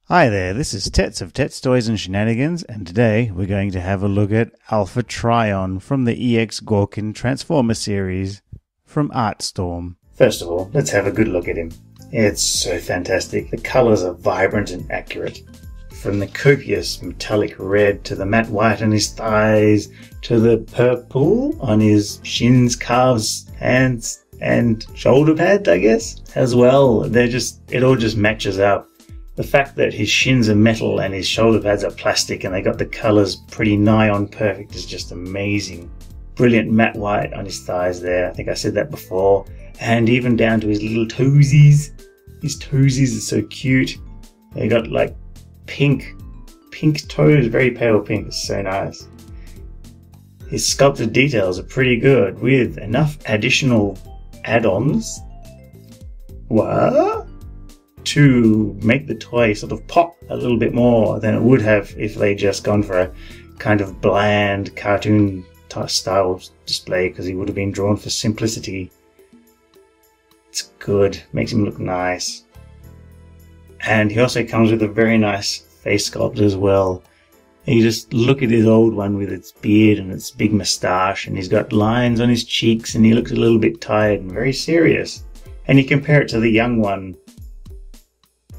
Hi there, this is Tets of Tets Toys and Shenanigans, and today we're going to have a look at Alpha Trion from the EX Gokin Transformer series from Artstorm. First of all, let's have a good look at him. It's so fantastic. The colours are vibrant and accurate. From the copious metallic red to the matte white on his thighs to the purple on his shins, calves, hands and shoulder pads, I guess, as well. It all just matches up. The fact that his shins are metal and his shoulder pads are plastic and they got the colours pretty nigh on perfect is just amazing. Brilliant matte white on his thighs there, I think I said that before. And even down to his little toesies. His toesies are so cute. They got like pink toes, very pale pink, it's so nice. His sculpted details are pretty good with enough additional add-ons. What? To make the toy sort of pop a little bit more than it would have if they just gone for a kind of bland cartoon style display, because he would have been drawn for simplicity. It's good, makes him look nice. And he also comes with a very nice face sculpt as well. And you just look at his old one with its beard and its big moustache, and he's got lines on his cheeks and he looks a little bit tired and very serious. And you compare it to the young one,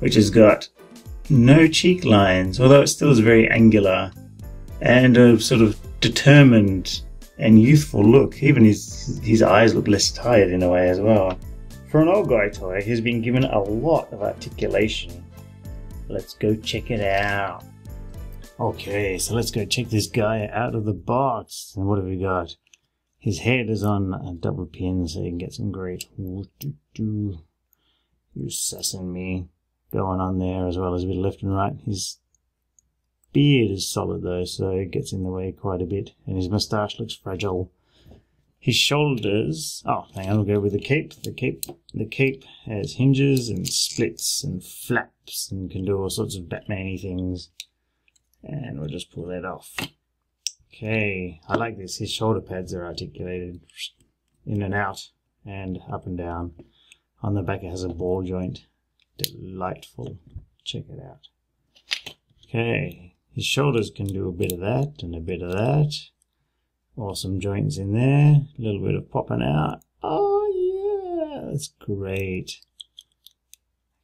which has got no cheek lines, although it still is very angular, and a sort of determined and youthful look. Even his eyes look less tired in a way as well. For an old guy toy, he's been given a lot of articulation. Let's go check it out. Okay, so let's go check this guy out of the box. And what have we got? His head is on a double pin, so you can get some great you sassing me going on there, as well as a bit of left and right. His beard is solid though, so it gets in the way quite a bit, and his moustache looks fragile. His shoulders, oh hang on, we'll go with the cape. The cape has hinges and splits and flaps and can do all sorts of Batman-y things, and we'll just pull that off. Okay, I like this. His shoulder pads are articulated in and out and up and down. On the back it has a ball joint. Delightful. Check it out. Okay, his shoulders can do a bit of that and a bit of that. Awesome joints in there. A little bit of popping out. Oh yeah, that's great.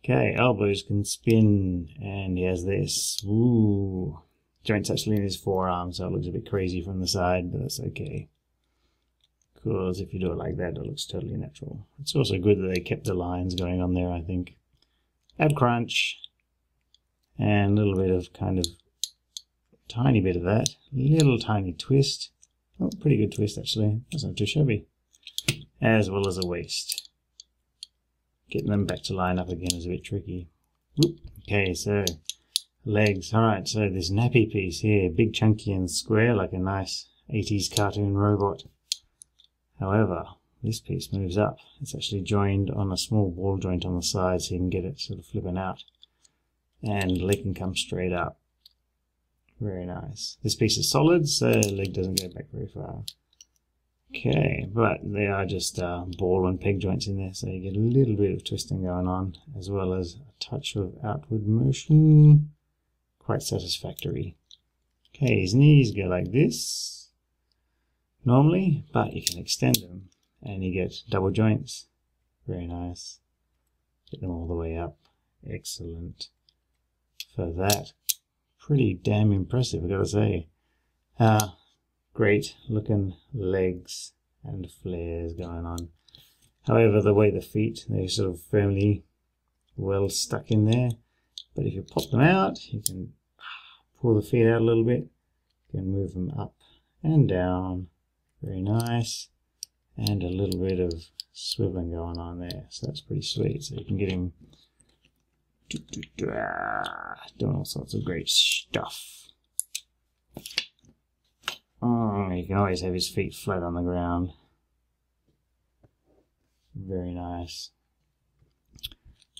Okay, elbows can spin, and he has this. Ooh, joints actually in his forearm, so it looks a bit crazy from the side, but that's okay. Because if you do it like that, it looks totally natural. It's also good that they kept the lines going on there, I think. Ab crunch, and a little bit of kind of tiny bit of that, little tiny twist. Oh, pretty good twist actually, that's not too shabby. As well as a waist. Getting them back to line up again is a bit tricky. Whoop. Okay, so legs. Alright, so this nappy piece here, big chunky and square like a nice 80s cartoon robot. However, this piece moves up. It's actually joined on a small ball joint on the side, so you can get it sort of flipping out. And the leg can come straight up. Very nice. This piece is solid, so the leg doesn't go back very far. Okay, but they are just ball and peg joints in there, so you get a little bit of twisting going on, as well as a touch of outward motion. Quite satisfactory. Okay, his knees go like this normally, but you can extend them and you get double joints. Very nice. Get them all the way up. Excellent. For that, pretty damn impressive, I've got to say. Great looking legs and flares going on. However, the way the feet, they're sort of firmly well stuck in there. But if you pop them out, you can pull the feet out a little bit. You can move them up and down. Very nice. And a little bit of swiveling going on there. So that's pretty sweet. So you can get him doing all sorts of great stuff. Oh, you can always have his feet flat on the ground. Very nice.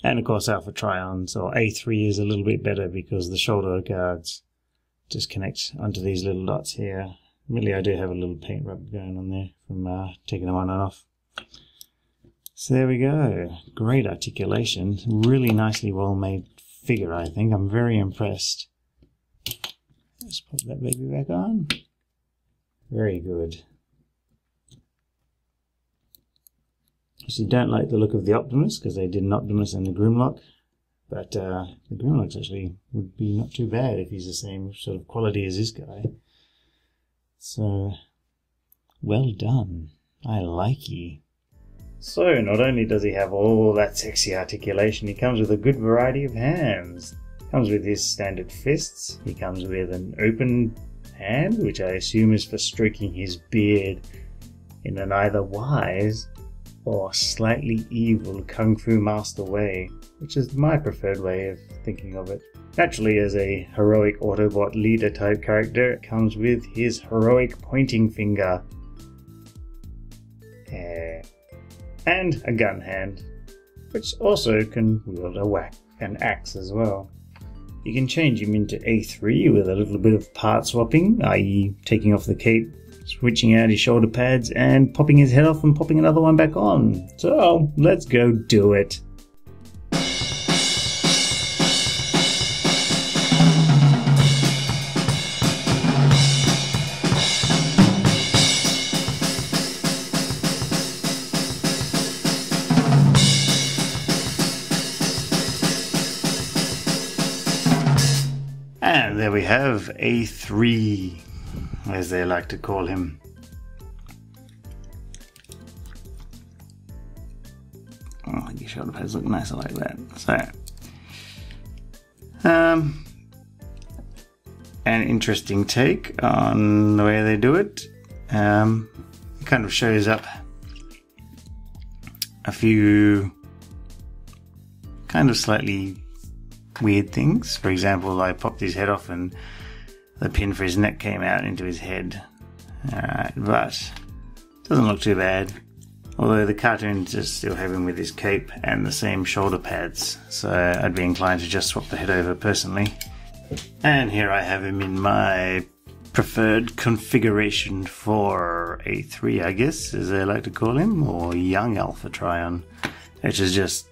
And of course Alpha Trions, or A3 is a little bit better because the shoulder guards just connect onto these little dots here. Really, I do have a little paint rub going on there from taking them on and off. So there we go. Great articulation. Really nicely well made figure, I think. I'm very impressed. Let's put that baby back on. Very good. Obviously don't like the look of the Optimus because they did an Optimus and the Grimlock. But the Grimlock's actually would be not too bad if he's the same sort of quality as this guy. So, well done. I like ye. So, not only does he have all that sexy articulation, he comes with a good variety of hands. Comes with his standard fists, he comes with an open hand, which I assume is for stroking his beard in an either wise or slightly evil Kung Fu master way, which is my preferred way of thinking of it. Naturally, as a heroic Autobot leader type character, it comes with his heroic pointing finger. And a gun hand, which also can wield an axe as well. You can change him into A3 with a little bit of part swapping, i.e. taking off the cape, switching out his shoulder pads, and popping his head off and popping another one back on. So, let's go do it. And there we have A3, as they like to call him. Oh, your shoulder pads look nicer like that. So, an interesting take on the way they do it. It kind of shows up a few kind of slightly weird things. For example, I popped his head off and the pin for his neck came out into his head. Alright, but doesn't look too bad. Although the cartoon just still have him with his cape and the same shoulder pads, so I'd be inclined to just swap the head over personally. And here I have him in my preferred configuration for A3, I guess, as they like to call him, or young Alpha Trion, which is just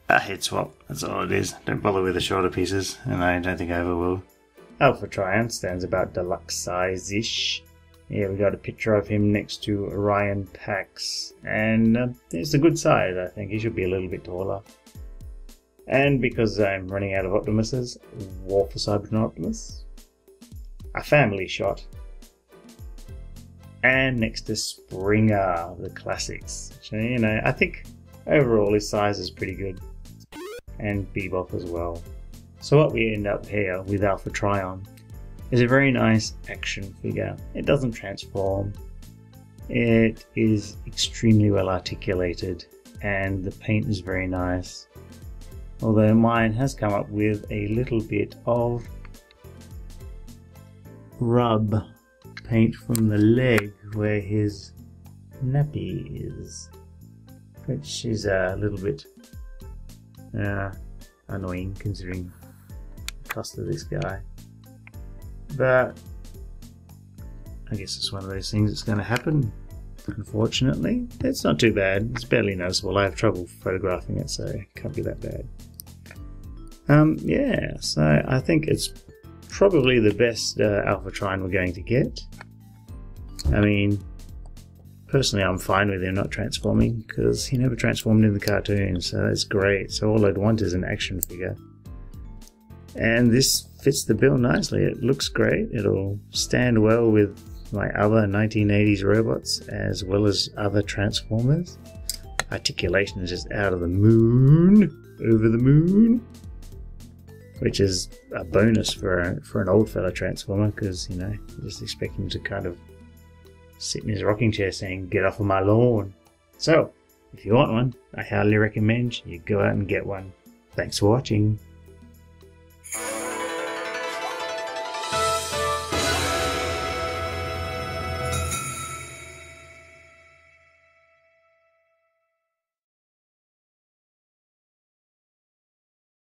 a head swap, that's all it is. Don't bother with the shoulder pieces, and I don't think I ever will. Alpha Trion stands about deluxe size-ish. Here we got a picture of him next to Orion Pax, and it's a good size, I think. He should be a little bit taller. And because I'm running out of Optimuses, War for Cybertron Optimus. A family shot. And next to Springer, the classics. Which, you know, I think overall his size is pretty good. And Bebop as well. So what we end up here with Alpha Trion is a very nice action figure. It doesn't transform. It is extremely well articulated and the paint is very nice. Although mine has come up with a little bit of rub paint from the leg where his nappy is, which is a little bit annoying considering the cost of this guy. But I guess it's one of those things that's going to happen. Unfortunately, it's not too bad. It's barely noticeable. I have trouble photographing it, so it can't be that bad. Yeah, so I think it's probably the best Alpha Trion we're going to get. I mean, personally I'm fine with him not transforming because he never transformed in the cartoon, so that's great. So all I'd want is an action figure. And this fits the bill nicely. It looks great. It'll stand well with my other 1980s robots as well as other Transformers. Articulation is just out of the moon, over the moon, which is a bonus for an old fella Transformer because, you know, you just expect him to kind of sit in his rocking chair saying, "Get off of my lawn." So, if you want one, I highly recommend you go out and get one. Thanks for watching.